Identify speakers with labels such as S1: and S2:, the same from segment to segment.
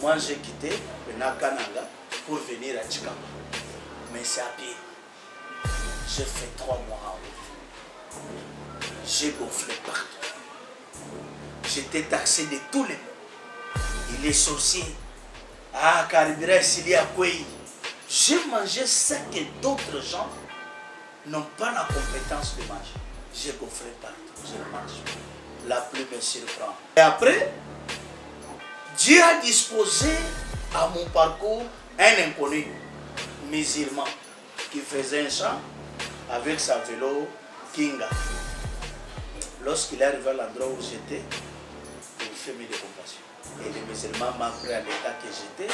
S1: moi j'ai quitté le Nakananga pour venir à Chicago. Mais c'est à pied. J'ai fait 3 mois en route. J'ai gonflé partout. J'étais taxé de tous les mots. Il est sorcier. Ah, Caribira, s'il y a quoi. J'ai mangé ce que d'autres gens n'ont pas la compétence de manger. J'ai gonflé partout. Je ne mange pas. La pluie me surprend. Et après, Dieu a disposé à mon parcours un inconnu musulman qui faisait un chant avec sa vélo Kinga. Lorsqu'il est arrivé à l'endroit où j'étais, il fait mes compassion. Et le musulman m'a pris à l'état que j'étais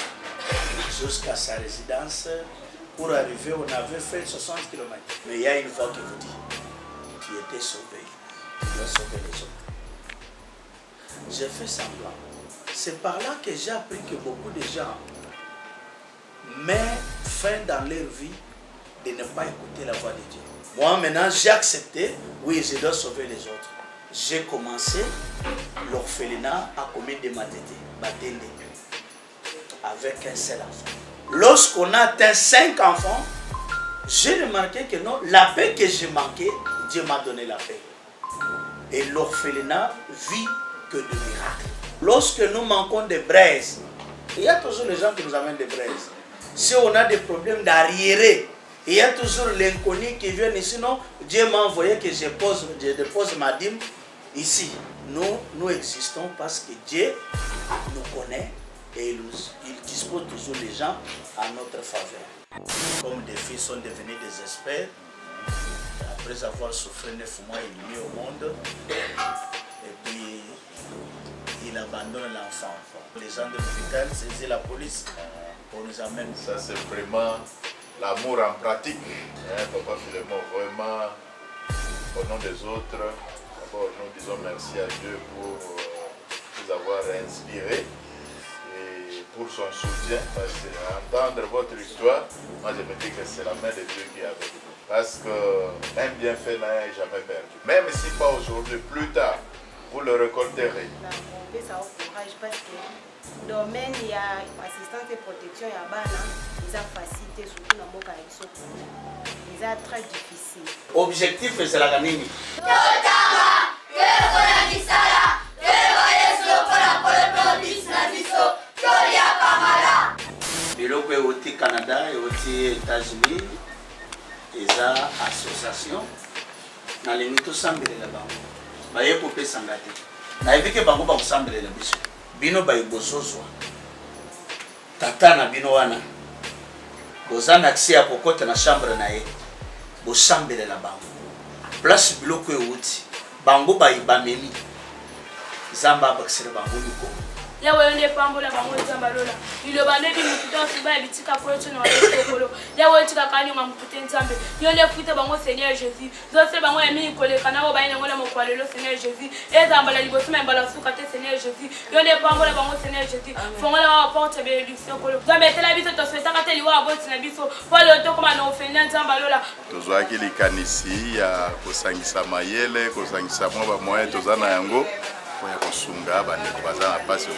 S1: jusqu'à sa résidence. Pour arriver, on avait fait 60 km. Mais il y a une voix qui vous dit, tu étais sauvé, tu dois sauver les autres. J'ai fait semblant. C'est par là que j'ai appris que beaucoup de gens mettent fin dans leur vie de ne pas écouter la voix de Dieu. Moi maintenant j'ai accepté, oui je dois sauver les autres. J'ai commencé l'orphelinat à commune de Matete, avec un seul enfant. Lorsqu'on a atteint 5 enfants, j'ai remarqué que non, la paix que j'ai manquée, Dieu m'a donné la paix. Et l'orphelinat vit que de miracles. Lorsque nous manquons de braises, il y a toujours les gens qui nous amènent des braises. Si on a des problèmes d'arriérés, il y a toujours l'inconnu qui vient ici. Non, Dieu m'a envoyé que je dépose ma dîme ici. Nous existons parce que Dieu nous connaît et il dispose toujours les gens à notre faveur. Comme des filles sont devenues des experts, après avoir souffert 9 mois et demi au monde, et puis il abandonne l'enfant. Les gens de l'hôpital saisissent la police pour nous amener.
S2: Ça c'est vraiment l'amour en pratique. Papa Philémon, vraiment, au nom des autres, d'abord nous disons merci à Dieu pour nous avoir inspirés et pour son soutien. Parce qu'entendre votre histoire, moi je me dis que c'est la main de Dieu qui est avec vous. Parce qu'un bienfait n'a jamais perdu. Même si pas aujourd'hui, plus tard, vous le récolterez.
S3: Ça au courage parce que le domaine il y a assistance et protection, il y a bana, ils ont facilité surtout dans mon cas, ils ont très difficile.
S1: Objectif c'est la gamine. Biloko au Canada et aux États-Unis, ils ont association dans les nitos sambere là-bas. Baye popé sangate. Na evike bango ba kusambele la biso. Bino ba ibosozwa. Tata na bino wana. Bozana accès à kokota na chambre na ye. Bo sambele la bango. Place biloko euti. Bango ba ibamemi. Zamba ba kisere bango miko.
S4: Ya wende pambola bango zamba lola. Ilo bande bi mukuta siba bitika proche na wale. Ya wende kakani ngamukute nzambe. Yole fuite bango Seigneur Jésus. Zose bango emi koleka na bo bayina ngola mokwale lo Seigneur Jésus. Ezamba la liboso mbala suka te Seigneur Jésus. Yole pambola bango Seigneur Jésus. Fongola wa porte bénédiction kolo. Zambe tela biso to souhaita kate liwa aboti na biso. Pole to koma na ofenda nzamba lola.
S2: Tozwaki likanisi ya kosangisa mayele, kosangisa mwa ba moyen tozana yango po ya kosunga bandeko baza na pasi.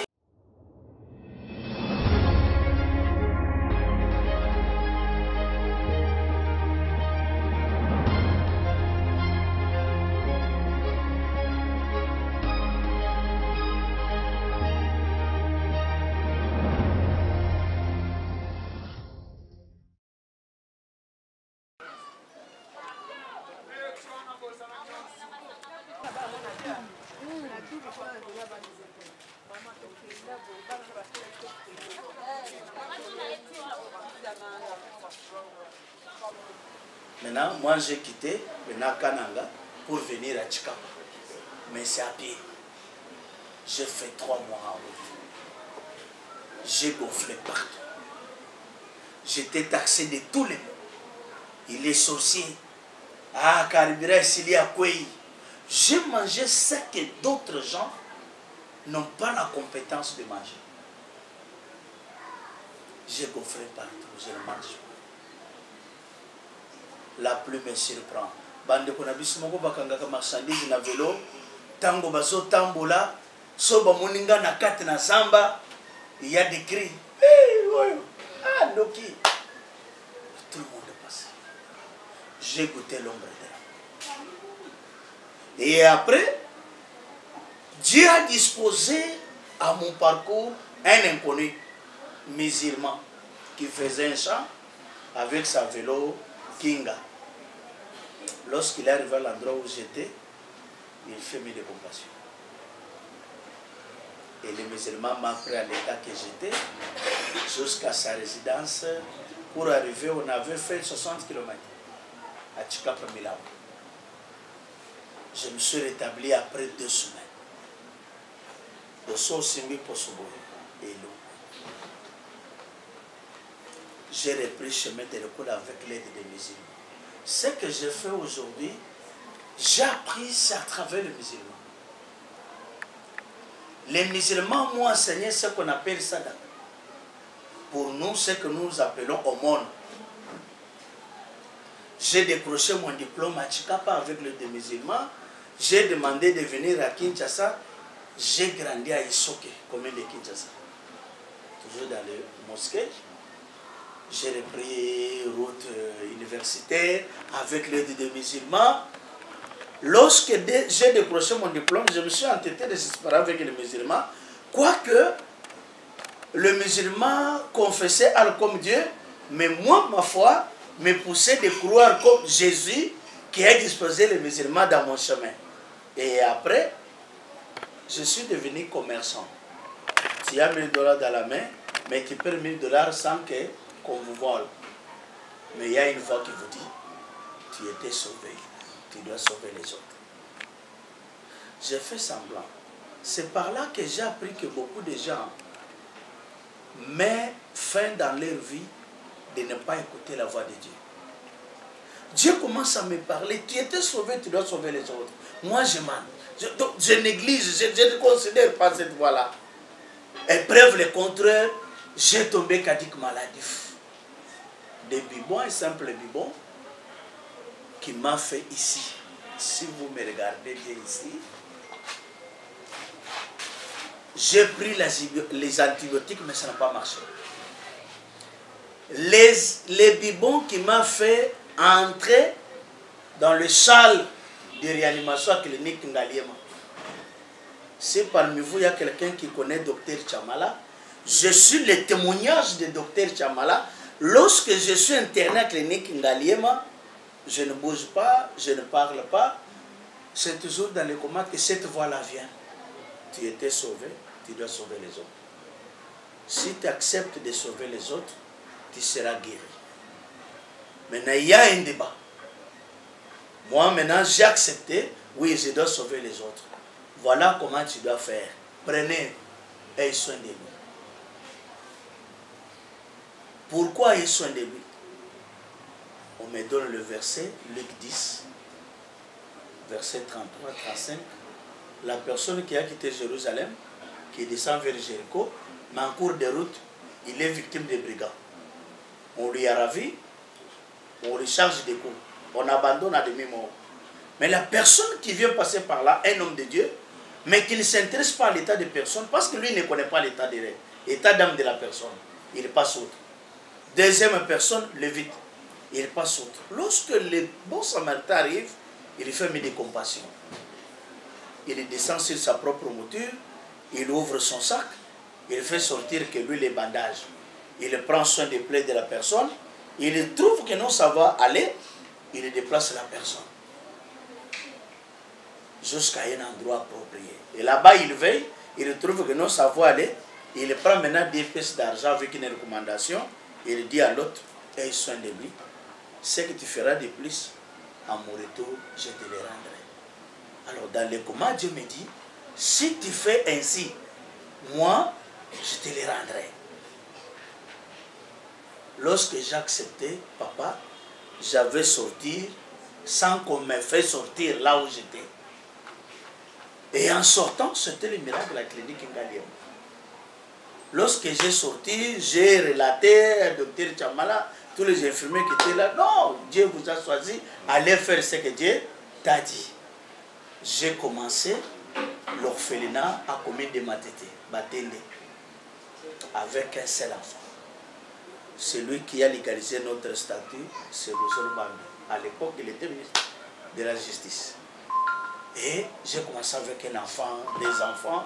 S1: Maintenant, moi j'ai quitté le Nakananga pour venir à Chicago. Mais c'est à pied. J'ai fait 3 mois en route. J'ai gonflé partout. J'étais taxé de tous les mots. Il est sorcier. Ah, Caribira, s'il y a quoi. J'ai mangé ce que d'autres gens n'ont pas la compétence de manger. J'ai gonflé partout, je ne mange pas. La pluie me surprend. Bande ko na biso moko bakanga ka marchandise na vélo, tango bazo tambola, so ba moninga na kati na zamba, Il y a des cris. Hey, ouais. Ah, Loki. Tout le monde est passé. J'ai goûté l'ombre de l'âme. Et après, Dieu a disposé à mon parcours un inconnu musulman qui faisait un chant avec sa vélo Kinga. Lorsqu'il est arrivé à l'endroit où j'étais, il fait mes compassion. Et le musulman m'a pris à l'état que j'étais jusqu'à sa résidence. Pour arriver, on avait fait 60 km à Chikapa Milao. Je me suis rétabli après 2 semaines. Et l'eau. J'ai repris chemin de l'école avec l'aide des musulmans. Ce que je fais aujourd'hui, j'ai appris ça à travers les musulmans. Les musulmans m'ont enseigné ce qu'on appelle sadaka. Pour nous, ce que nous appelons aumône. J'ai décroché mon diplôme à Chikapa avec le des musulmans. J'ai demandé de venir à Kinshasa. J'ai grandi à Isoke, commune de Kinshasa. Toujours dans le mosquée. J'ai repris route universitaire avec l'aide des musulmans. Lorsque j'ai décroché mon diplôme, je me suis entêté de séparer avec les musulmans. Quoique le musulman confessait Allah comme Dieu, mais moi, ma foi, me poussait de croire comme Jésus qui a disposé les musulmans dans mon chemin. Et après, je suis devenu commerçant. Tu as 1000 $ dans la main, mais tu perds 1000 $ sans qu'on vous vole. Mais il y a une voix qui vous dit, tu étais sauvé, tu dois sauver les autres. J'ai fait semblant. C'est par là que j'ai appris que beaucoup de gens mettent fin dans leur vie de ne pas écouter la voix de Dieu. Dieu commence à me parler, tu étais sauvé, tu dois sauver les autres. Moi, je néglige, je ne considère pas cette voie-là. Épreuve le contraire, j'ai tombé cadique maladif. Des bibons, un simple bibon, qui m'a fait ici. Si vous me regardez bien ici, j'ai pris les antibiotiques, mais ça n'a pas marché. Les bibons qui m'ont fait entrer dans le salle de réanimation à clinique Ngaliema. Si parmi vous, il y a quelqu'un qui connaît Dr Chamala, je suis le témoignage de Dr Chamala. Lorsque je suis interné à clinique Ngaliema, je ne bouge pas, je ne parle pas. C'est toujours dans le coma que cette voix-là vient. Tu étais sauvé, tu dois sauver les autres. Si tu acceptes de sauver les autres, tu seras guéri. Maintenant, il y a un débat. Moi, maintenant, j'ai accepté, oui, je dois sauver les autres. Voilà comment tu dois faire. Prenez un soin de lui. Pourquoi un soin de lui? On me donne le verset, Luc 10, verset 33-35. La personne qui a quitté Jérusalem, qui descend vers Jéricho, mais en cours de route, il est victime des brigands. On lui a ravi, on recharge des coups, on abandonne à demi-mort. Mais la personne qui vient passer par là, un homme de Dieu, mais qui ne s'intéresse pas à l'état des personnes, parce que lui ne connaît pas l'état d'âme de la personne, il passe autre. Deuxième personne, lévite, il passe autre. Lorsque le bon samaritain arrive, il fait des compassions. Il descend sur sa propre mouture, il ouvre son sac, il fait sortir que lui les bandages. Il prend soin des plaies de la personne, il trouve que non, ça va aller, il déplace la personne jusqu'à un endroit approprié. Et là-bas, il veille, il trouve que non, ça va aller, il prend maintenant 10 pièces d'argent avec une recommandation, il dit à l'autre, aie soin de lui, ce que tu feras de plus, à mon retour, je te le rendrai. Alors, dans le coma, Dieu me dit, si tu fais ainsi, moi, je te le rendrai. Lorsque j'ai accepté, papa, j'avais sorti sans qu'on me fasse sortir là où j'étais. Et en sortant, c'était le miracle de la clinique Ngaliema. Lorsque j'ai sorti, j'ai relaté à Dr Chamala, tous les infirmiers qui étaient là, non, Dieu vous a choisi, allez faire ce que Dieu t'a dit. J'ai commencé l'orphelinat à commune de Matete, Batende. avec un seul enfant. Celui qui a légalisé notre statut, c'est Bozolo Bambi. À l'époque, il était ministre de la Justice. Et j'ai commencé avec un enfant, des enfants.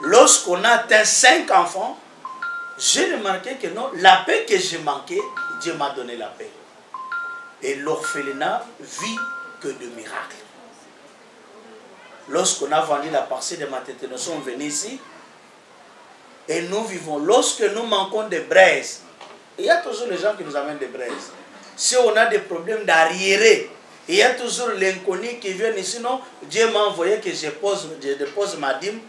S1: Lorsqu'on a atteint 5 enfants, j'ai remarqué que non, la paix que j'ai manquée, Dieu m'a donné la paix. Et l'orphelinat vit que de miracles. Lorsqu'on a vendu la parcelle de ma tête, nous sommes venus ici et nous vivons. Lorsque nous manquons de braises, il y a toujours les gens qui nous amènent des braises. Si on a des problèmes d'arriéré, il y a toujours l'inconnu qui vient ici. Non, Dieu m'a envoyé que je dépose ma dîme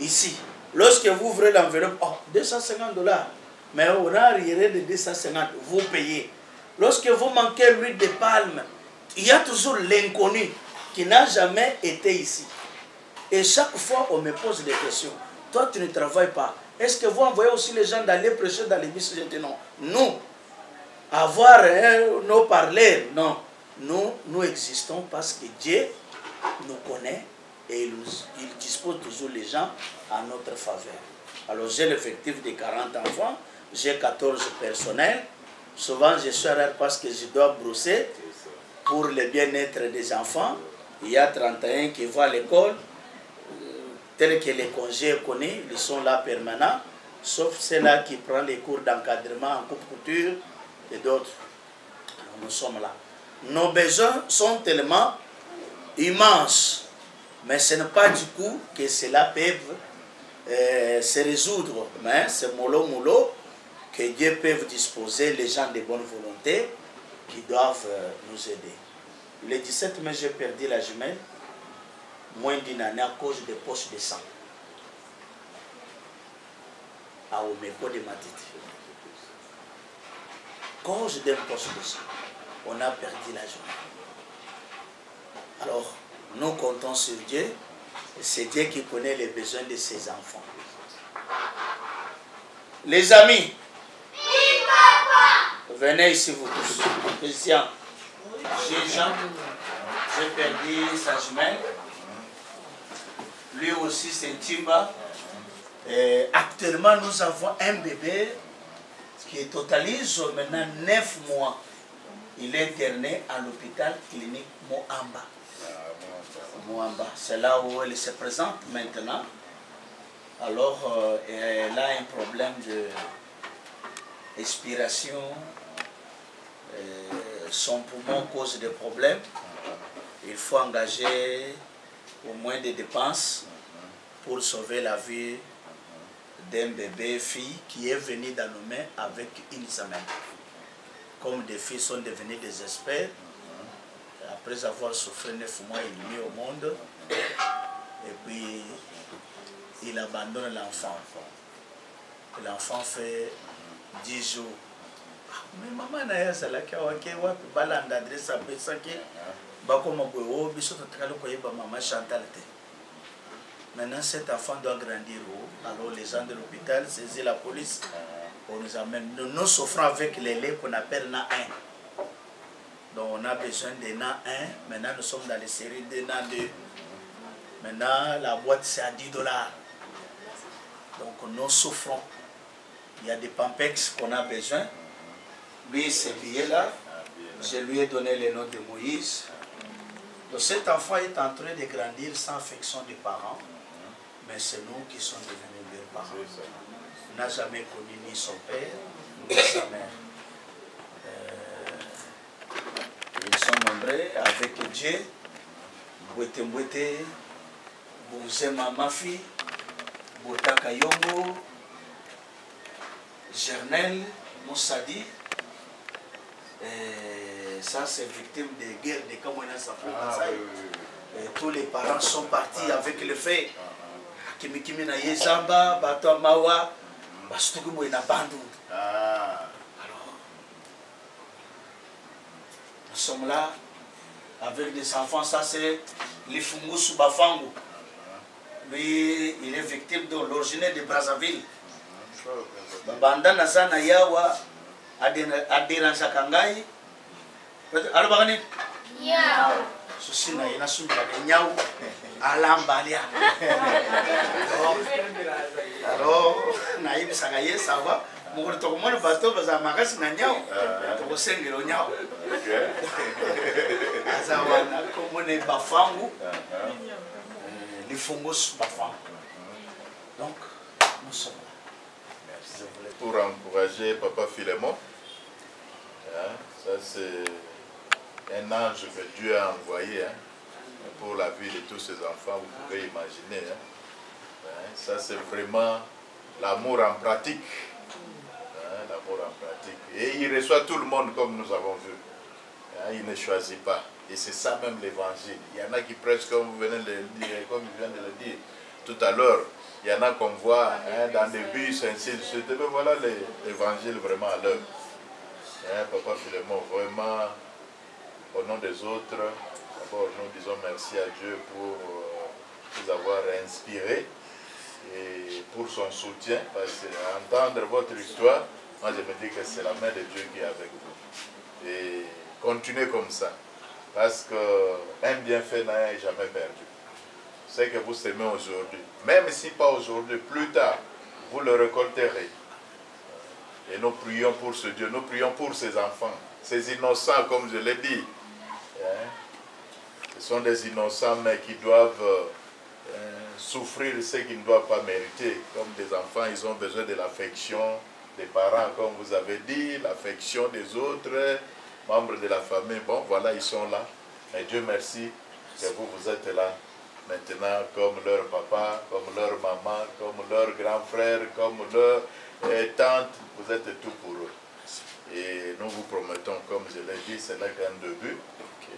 S1: ici. Lorsque vous ouvrez l'enveloppe, oh, $250. Mais on a arriéré de 250, vous payez. Lorsque vous manquez l'huile de palme, il y a toujours l'inconnu qui n'a jamais été ici. Et chaque fois, on me pose des questions. Toi, tu ne travailles pas. Est-ce que vous envoyez aussi les gens d'aller prêcher dans l'église? Je dis non. Nous, avoir nos parleurs, non. Nous existons parce que Dieu nous connaît et il dispose toujours les gens à notre faveur. Alors, j'ai l'effectif de 40 enfants, j'ai 14 personnels. Souvent, je suis rare parce que je dois brosser pour le bien-être des enfants. Il y a 31 qui vont à l'école, tels que les congés connus, ils sont là permanents, sauf ceux-là qui prennent les cours d'encadrement en coupe-couture et d'autres. Nous sommes là. Nos besoins sont tellement immenses, mais ce n'est pas du coup que cela peut se résoudre. Mais c'est mollo que Dieu peut disposer les gens de bonne volonté qui doivent nous aider. Le 17 mai, j'ai perdu la jumelle, moins d'une année à cause des poches de sang. À Omeko de Matiti. Cause des poches de sang. On a perdu la journée. Alors, nous comptons sur Dieu. C'est Dieu qui connaît les besoins de ses enfants. Les amis, venez ici vous tous. Christian, Jean, j'ai perdu sa jumelle. Lui aussi, c'est Timba. Actuellement, nous avons un bébé qui totalise maintenant 9 mois. Il est interné à l'hôpital clinique Moamba. Moamba, c'est là où elle se présente maintenant. Alors, elle a un problème d'expiration. Son poumon cause des problèmes. Il faut engager au moins des dépenses pour sauver la vie d'un bébé fille qui est venu dans nos mains avec une semaine. Comme des filles sont devenues des experts, après avoir souffert 9 mois et demi au monde, et puis il abandonne l'enfant. L'enfant fait 10 jours. Mais maman n'a pas la adresse à maman Chantal. Maintenant, cet enfant doit grandir. Alors les gens de l'hôpital saisissent la police. On nous amène. Nous souffrons avec les laits qu'on appelle NA1. Donc on a besoin de NA1. Maintenant, nous sommes dans les séries de NA2. Maintenant, la boîte c'est à $10. Donc nous souffrons. Il y a des Pampex qu'on a besoin. Lui, ce billet-là, je lui ai donné le nom de Moïse. Donc cet enfant est en train de grandir sans affection des parents, mais c'est nous qui sommes devenus leurs parents. Il n'a jamais connu ni son père, ni sa mère. Ils sont nombreux avec Dieu, Bouete Mbouete, Bouzema Mafi, Botaka Yongo, Gernel, Moussadi. Ça, c'est victime de guerre de Kamouina Safou. Tous les parents sont partis avec le fait. Kimikimi na Yezamba, Bato Mawa, Bastukubo na Bandou. Alors, nous sommes là avec des enfants. Ça, c'est Lifungusu Bafango. Lui, il est victime de l'originaire de Brazzaville. Banda Nazana Yawa. Adiran Sakangai. Alors, Bagani? Nyau. Susina, il y a un alambalia. Alors, naïbisaka ye ça va. Mon tokomona bateau baza makasi na nyao. Tokosengelo nyao. Azawana komone bafangu. Les fongos bafangu. Donc, nous sommes là.
S2: Merci. Pour encourager Papa Philémon, ça c'est un ange que Dieu a envoyé pour la vie de tous ses enfants, vous pouvez imaginer. Ça c'est vraiment l'amour en pratique. L'amour en pratique. Et il reçoit tout le monde comme nous avons vu. Il ne choisit pas. Et c'est ça même l'évangile. Il y en a qui prêchent comme vous venez de le dire, comme il vient de le dire tout à l'heure. Il y en a qu'on voit dans des bus, ainsi de suite. Mais voilà l'évangile vraiment à l'œuvre. Papa Philémon, vraiment, au nom des autres, d'abord nous disons merci à Dieu pour nous avoir inspirés et pour son soutien. Parce qu'entendre votre histoire, moi je me dis que c'est la main de Dieu qui est avec vous. Et continuez comme ça. Parce qu'un bienfait n'a jamais perdu. C'est que vous semez aujourd'hui. Même si pas aujourd'hui, plus tard, vous le récolterez. Et nous prions pour ce Dieu, nous prions pour ces enfants, ces innocents, comme je l'ai dit. Ce sont des innocents, mais qui doivent souffrir ce qu'ils ne doivent pas mériter. Comme des enfants, ils ont besoin de l'affection des parents, comme vous avez dit, l'affection des autres membres de la famille. Bon, voilà, ils sont là. Mais Dieu merci que vous êtes là. Maintenant, comme leur papa, comme leur maman, comme leur grand frère, comme leur tante, vous êtes tout pour eux. Et nous vous promettons, comme je l'ai dit, ce n'est qu'un début.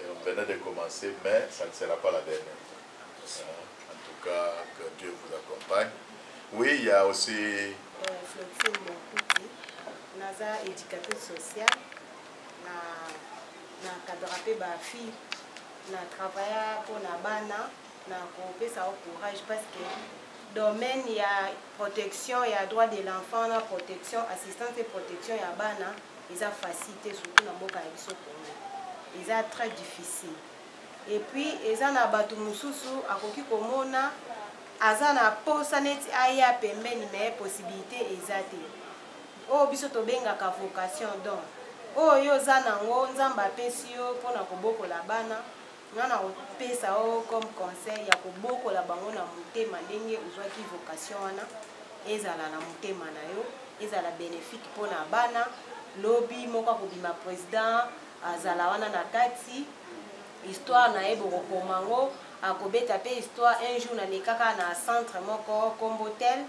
S2: On venait de commencer, mais ça ne sera pas la dernière. En tout cas, que Dieu vous accompagne. Oui, il y a aussi...
S3: Flotine Mokuti, naza éducateur social, na cadre ba fille, na travailler pour na bana. Na kopesa au courage parce que domaine il y a protection, il y a droit de l'enfant, la protection, assistance et protection, il y a bana, ils ont facilité surtout dans boka biso Congo. Ils ont très difficile. Et puis ils ont na batu mususu akoki komona azana posa neti aya pembeni mais possibilité ezate. O biso to benga ka vocation donc. O yo zana ngo nzamba pesi yo pona kobokola bana. Nous avons pesa comme conseil ya kobokola bango na mutema ndenge uzwaki vocation wana ezala na mutema na yo ezala bénéfique pona bana lobi moko kobima président azala wana na kati histoire na ebo komango akobeta pe histoire un jour na lekaka na centre moko kombotel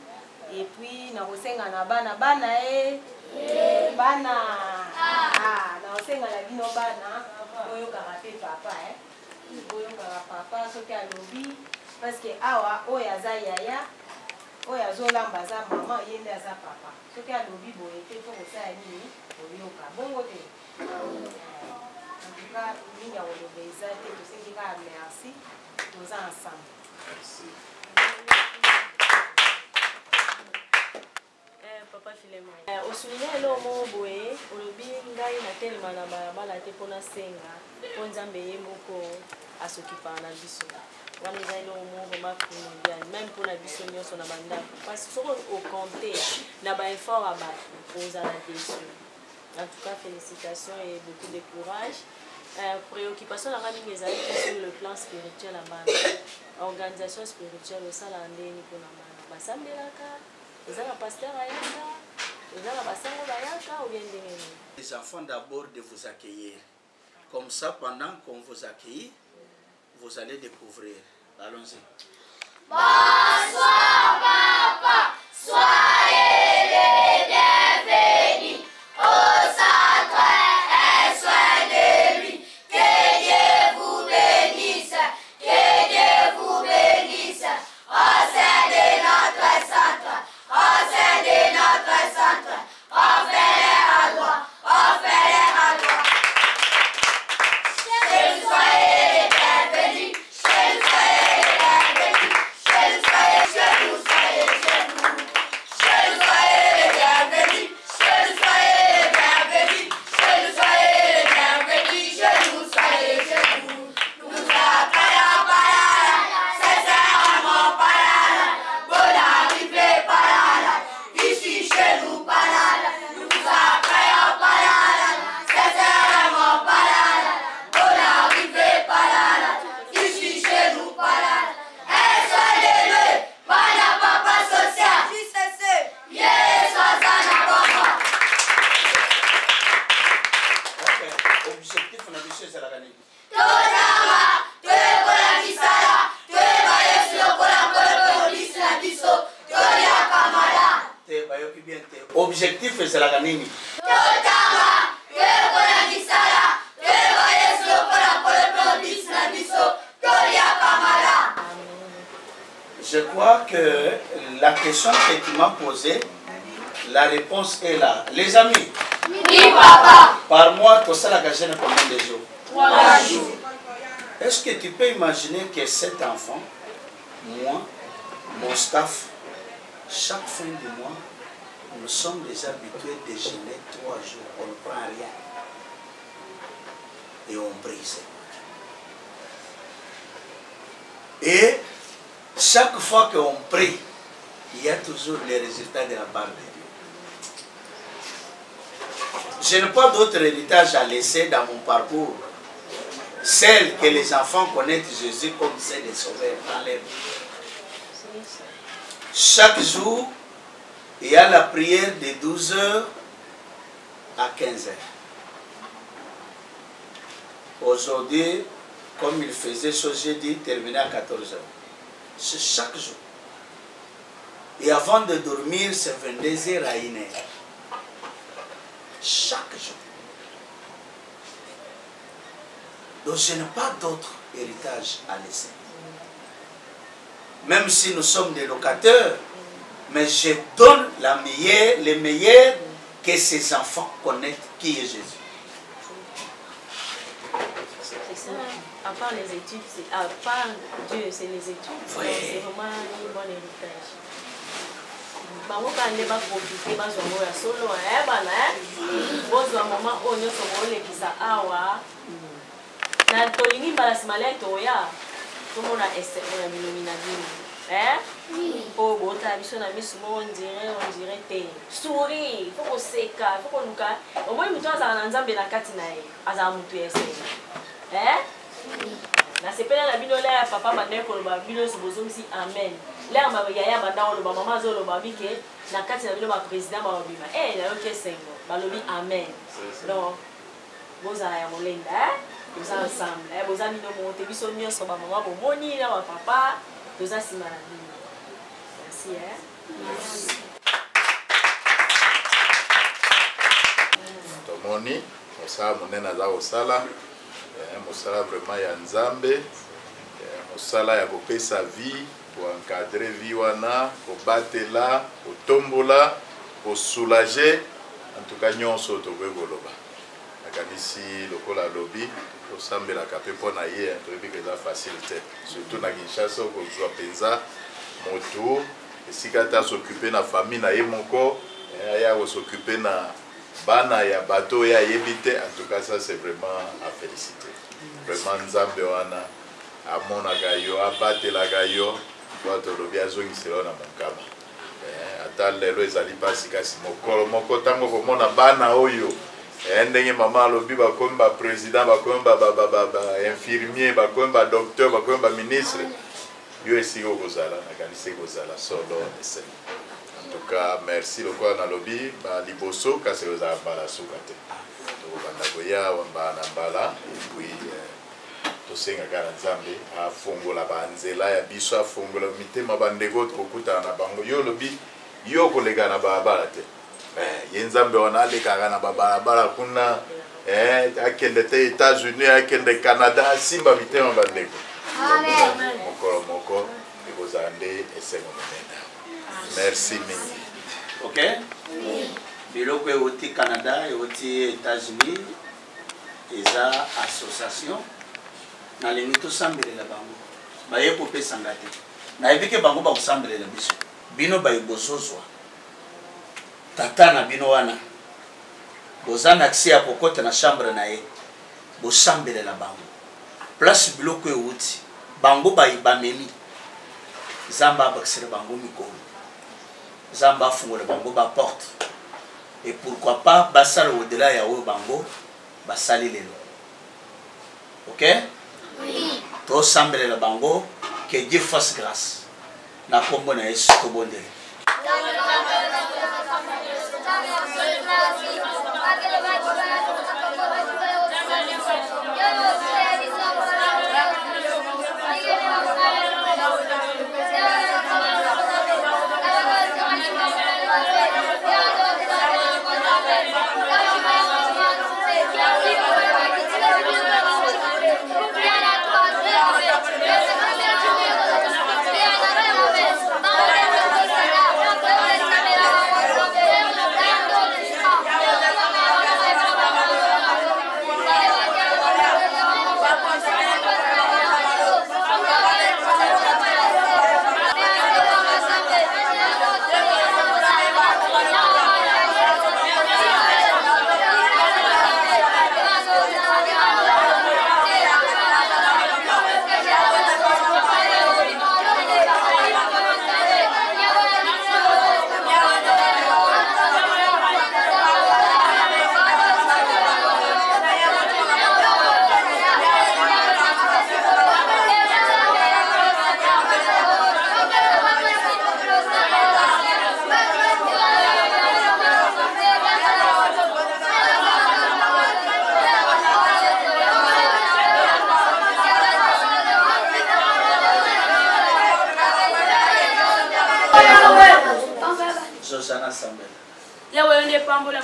S3: et puis na kosenga na bana bana na kosenga na bino bana oyo karaté papa papa soki alobi parce que awa oyo aza yaya oyo azolamba aza mama ye nde aza papa soki alobi boye te mpo kosala nini oyoka bongo te antuka mingi ya koloba eza te tosengi kaka merci toza ensemble.
S5: Papa Philémon. Osouligne lo mo boye olobi ngai na telema na balabala te mpona senga mpo nzambe ye moko asokipaka na biso wana eza eloko moko vraiment primordial même mpona biso nyonso na bandako parce que soki ocompte na baeffort ya bato ozala déçu. En tout cas félicitations et beaucoup de courage. Préoccupation nanga mingi ezali sur le plan spirituel ya bana organisation spirituelle osala ndeni mpona bana basambelaka ezala pasteur ayaka ezala basango bayaka ou bien ndenge nini.
S1: Les enfants d'abord de vous accueillir. Comme ça, pendant qu'on vous accueille, vous allez découvrir. Allons-y.
S6: Bonsoir papa, soyez les bienvenus au centre et soin de lui. Que Dieu vous bénisse, que Dieu vous bénisse au sein de notre centre, au sein de notre centre. Offrez-les à droite, offrez-les à droite. Soyez les bienvenus, soyez les bienvenus, soyez
S1: objectif c'est la ganini. Je crois que la question que tu m'as posée, la réponse est là. Les amis,
S6: Oui, papa.
S1: par mois, tout ça, la gagné combien de jours?
S6: 3 jours.
S1: Est-ce que tu peux imaginer que cet enfant, moi, mon staff, chaque fin du mois, nous sommes déjà habitués de déjeuner 3 jours. On ne prend rien. Et on brise. Et chaque fois qu'on prie, il y a toujours les résultats de la part de Dieu. Je n'ai pas d'autre héritage à laisser dans mon parcours. Celle que les enfants connaissent Jésus comme celle des sauveurs dans leur vie. Chaque jour, il y a la prière de 12h à 15h. Aujourd'hui, comme il faisait ce jeudi, terminé à 14h. C'est chaque jour. Et avant de dormir, c'est 22h à 1h. Chaque jour. Donc je n'ai pas d'autre héritage à laisser. Même si nous sommes des locataires, mais je donne le meilleur que ces enfants connaissent qui est Jésus.
S5: C'est ça. À part les études, à part Dieu, c'est les études.
S1: Oui.
S5: C'est vraiment un bon héritage. Bango kande ba profiter ba zongo ya solo bana bozo wa mama o nyoso mo lekisa awa na tolingi mbala simale toya tomona na minomina bino o bota biso na miso mo on dirait te souris faut seka faut nuka o moi muto azala na nzambe na kati na ye azala mutu ese na sepela na bino la papa bande ko ba bino sobozomisi amen là ma yaya banda o ba mama zo lo ba bike na kati na bino ba président ba bima na yo kesengo ba lobi amen donc boza ya molenda boza ensemble boza bino monte biso nyonso ba mama bo moni na ba papa boza sima na bino merci
S2: tomoni mosala monene aza kosala mosala vraiment ya nzambe mosala ya kopesa vie koencadre vie wana kobatela kotombola kosoulager en tout cas nyonso tokoki koloba nakanisi lokola lobi kosambelaka mpe mpo na ye toyebi ke eza facile te surtout na Kinshasa okozwa mpenza motu esika te asokupe na famille na ye moko aya kosokupe na bana ya bato oyo ayebi te. En tout cas ça c'est vraiment à féliciter. Vraiment nzambe wana amonaka yo abatelaka yo tolobi azongisela yo na mokama ata lelo ezali mpasi kasi mokolo moko ntango komona bana oyo ndenge mama alobi bakomi baprésident bakomi bainfirmier bakomi badocteur bakomi baministre yo esika okozala nakanisi ekozala solo eseni. En tout cas merci lokola nalobi baliboso kasi ozala mbala suka te tokobanda koya mbala na mbala epuis tosengaka na nzambe afongola banzela ya biso afongola mitema bandeko tokokutana na bango yo lobi yo koleka na balabala te ye nzambe wana alekaka na babalabala kuna akende te États-Unis akende Canada asimba mitema bandeko mokolo moko ekozala nde esengo monene. Merci mingi.
S1: Ok? Biloko euti Canada euti États-Unis eza association nalingi tosambelela bango baye kopesanga te nayebi ke bango bakosambelela biso bino baye bozozwa tata na bino wana boza na accès ya kokota na chambre na ye bosambelela bango place biloko euti bango baye bamemi Zamba abakisela bango mikolo Zamba afungola bango ba porte et pourquoi pas basala au-delà ya oyo bango basali lelo. Ok? Oui. To sambelela bango que Dieu fasse grâce. Na kombo na Yesu to bondele.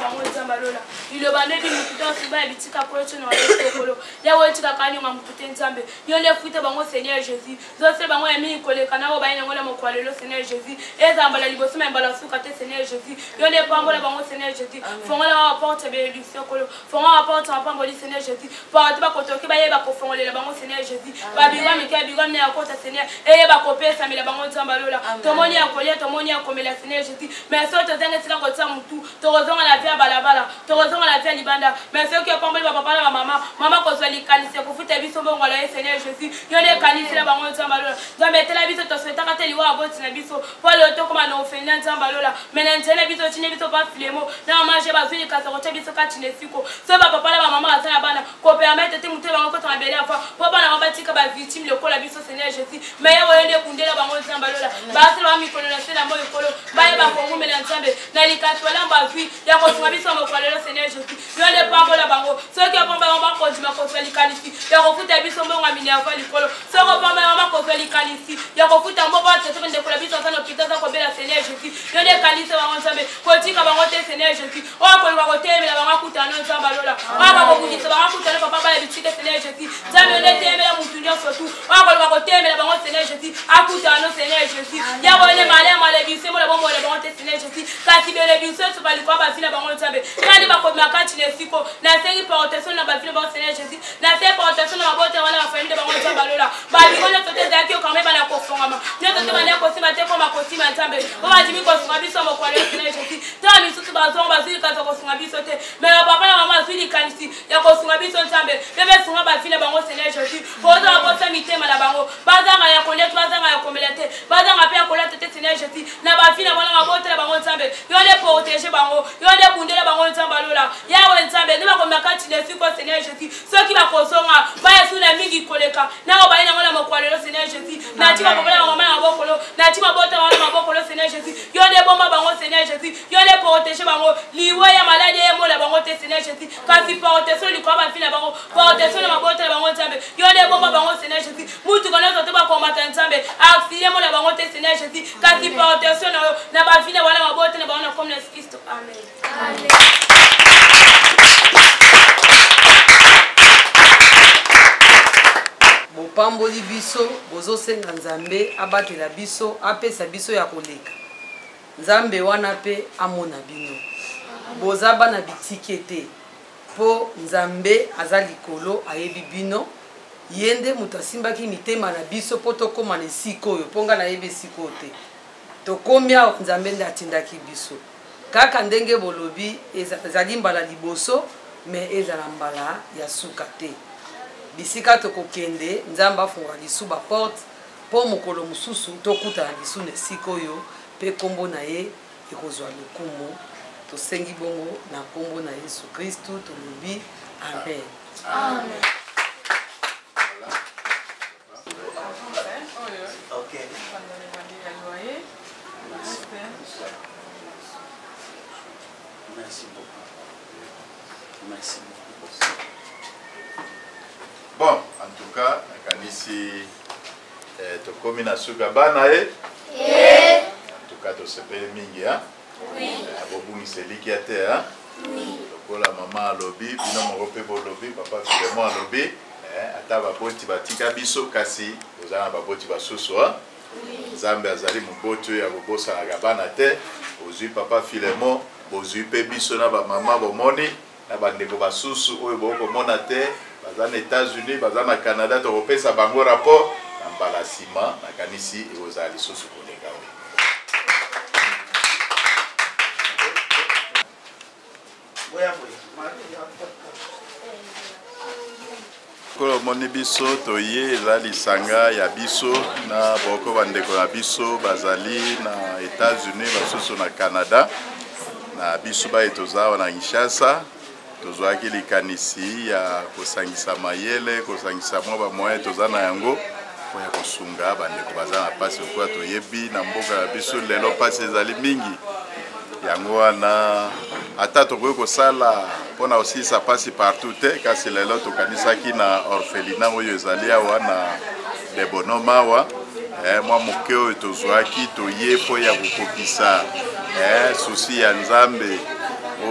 S4: bango nzambe alola liloba nde bimukuta osuba ya bitika koloto na walesokolo yawo etika kaninga mukute nzambe yo nde fuite bango Seigneur Jésus zose bango ya mingi koleka nabo bayina ngo na mokwa lelo Seigneur Jésus ezambala liboso ma mbala suka te Seigneur Jésus yo nde pambola bango Seigneur Jésus fongola wa porte bénédiction kolo fongola wa porte en pamboli Seigneur Jésus porte ba kotoki ba yeba ko fongolela bango Seigneur Jésus ba biwa mika biwa na yakota Seigneur eyeba ko pesa mila bango nzambe alola tomoni ya kolia tomoni ya komela Seigneur Jésus mais soto zenga sika ko tsa mutu torozonga la via balabala torozonga la via libanda mais ceux qui pamboli ba papa na mama ko zwali kanise ko futa biso bongo la Seigneur Jésus yo nde kanise la bango nzambe alola nzambe tela biso to sweta ka teli wa boti na biso polo to koma na ofenda nzambe alola menentele biso chine biso pa filemo na maje bazuli ka so ko biso ka chine siko so ba papa na mama atana bana ko permettre te mutu bango ko to abele afa po bana batika ba victime le kola biso Seigneur Jésus mais yo yende kundela bango nzambe alola basi lo mi kono na sela moyo kolo baye ba ko ngumela nzambe na likatwala mba vi ya ko tunga biso mo kwa lelo Seigneur Jésus yo nde pambola bango so ke pamba mama ko jima ko twali kalisi ya ko futa biso mbongo amini afa likolo so ko pamba mama ko twali kalisi ya ko futa mbobo tete nde kola biso sana kitaza ko bela Seigneur Jésus yo nde kalisi bango nzambe ko tika bango te Seigneur Jésus o ko ko temela bango kutana nzambe alola aba ko kujisa bango kutana papa ba bitike Seigneur Jésus nzambe nde temela mutu nyo sotu o ko temela bango Seigneur Jésus akutana Seigneur Jésus ya wone male bise mo la bombo le bango te Seigneur Jésus kati bele biso so bali kwa ba fila bango nzambe kandi ba ko makati le siko na sengi protection na ba fila bango Seigneur Jésus na sengi protection na mabote wana afanye bango nzambe alola ba bikono tote zaki o kambe bana ko fongama nyo tote bana ko sima te ko makosima nzambe o ba jimi ko sunga biso mo kwa le Seigneur Jésus ta mi susu ba zo ba zili ka ko sunga biso te mais papa na mama zili kanisi ya ko sunga biso nzambe bebe sunga ba fila bango Seigneur Jésus ko za ko sa mitema la bango bazanga ya ko leto bazanga ya ko melete bazanga pe ya ko leto te Seigneur Jésus na ba fila bana mabote la bango nzambe yo le protéger bango yo le bundela bango nzambe alola yawe nzambe ne ba ko makati le siko Seigneur Jésus ceux qui va kozonga ba yesu na mingi koleka na ko ba ina ngona mokwalelo Seigneur Jésus na tika ko bala mama na bokolo na tika bota wana mabokolo Seigneur Jésus yo le bomba bango Seigneur Jésus yo le protéger bango liwe ya malade ya mola bango te Seigneur Jésus kasi protection li ko ba fila bango protection na mabota bango nzambe yo le bomba bango Seigneur Jésus mutu kono to ba combattre nzambe auxilier mola bango te Seigneur Jésus kasi protection na ba fila wala mabota na bango comme le Christ. Amen. Amen.
S7: Bopamboli biso bozo senga nzambe abatela biso apesa biso ya koleka nzambe wana pe amona bino boza bana bitike te po nzambe aza likolo ayebi bino yende mutu asimbaki mitema na biso po tokóma na esika oyo mpo nga nayebi esika oyo te tokomi awa nzambe nde atindaki biso kaka ndenge bolobi ezali mbala liboso me ezala mbala ya suka te bisika tokokende nzambe afunga lisu baporte mpo mokolo mosusu tokutana lisu na esika oyo mpe nkombo na ye ekozwa lokumu tosengi bongo na nkombo na Yesu Kristu tolobi amen. Amen.
S1: Okay. Merci beaucoup. Merci beaucoup.
S2: Bon, en tout cas, kanisi tokomi na suka bana en tout cas tosepeli mingi hein. Oui. Bobungiseliki ate hein. Oui. Lokola mama alobi bino moko pe bolobi papa Filemon alobi ata baboti batika biso kasi ozana baboti basusu hein. Oui. Nzambe azali moboti ya kobosanaka bana te ozwi papa Filemon bozwi pe biso na bamama bomoni na bandeko basusu oyo bokomona te baza na États-Unis baza na Canada tokopesa bango rapport na mbala nsima nakanisi ekozala lisusu koleka oyo. Kolo moni biso toye eza lisanga ya biso na boko bandeko na biso bazali na États-Unis basusu na Canada na biso baye toza na Kinshasa tozwaki likanisi ya kosangisa mayele kosangisa mwa bamoyen toza na yango po ya kosunga bandeko baza na pasi okoya toyebi na mboka ya biso lelo pasi ezali mingi yango wana ata tokoki kosala mpona osilisa pasi partout te kasi lelo tokanisaki na orphelina oyo ezali awa na Lebonoma awa mwa moke oyo tozwaki toye mpo ya kokokisa susi ya Nzambe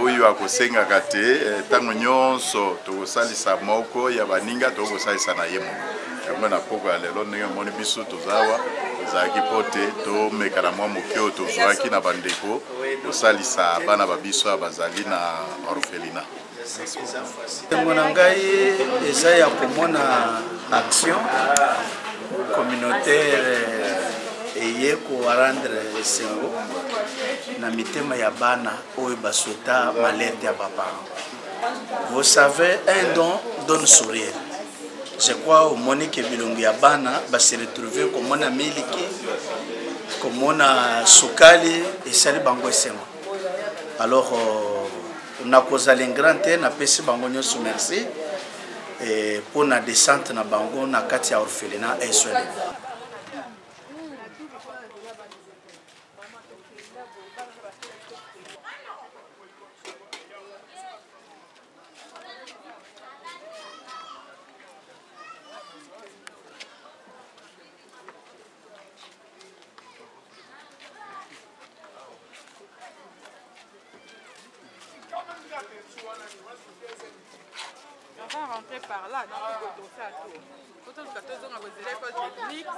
S2: oyo akosengaka te ntango nyonso tokosalisa moko ya baninga tokosalisa na ye moko yango na poko ya lelo ndenge moni biso tozawa tozalaki mpo te tomeka na mwa moke oyo tozwaki na bandeko kosalisa bana babiso ya bazali na orphelinat.
S1: Ntango na ngai eza ya komona action communautaire eye korendre esengo na mitema ya bana oyo basweta malerte ya baparents. Vous savez, un don donne sourire. Je crois au monique bilongo ya bana se retrouver comme on a miliki comme on a sukali et sali bango esengo. Alors on a causé un grand te na pesi bango nyoso merci et pour na descente na bango na kati ya orphelinat et soin.
S8: On va rentrer par là, donc il faut tourner à tout. Faut que les écoles techniques,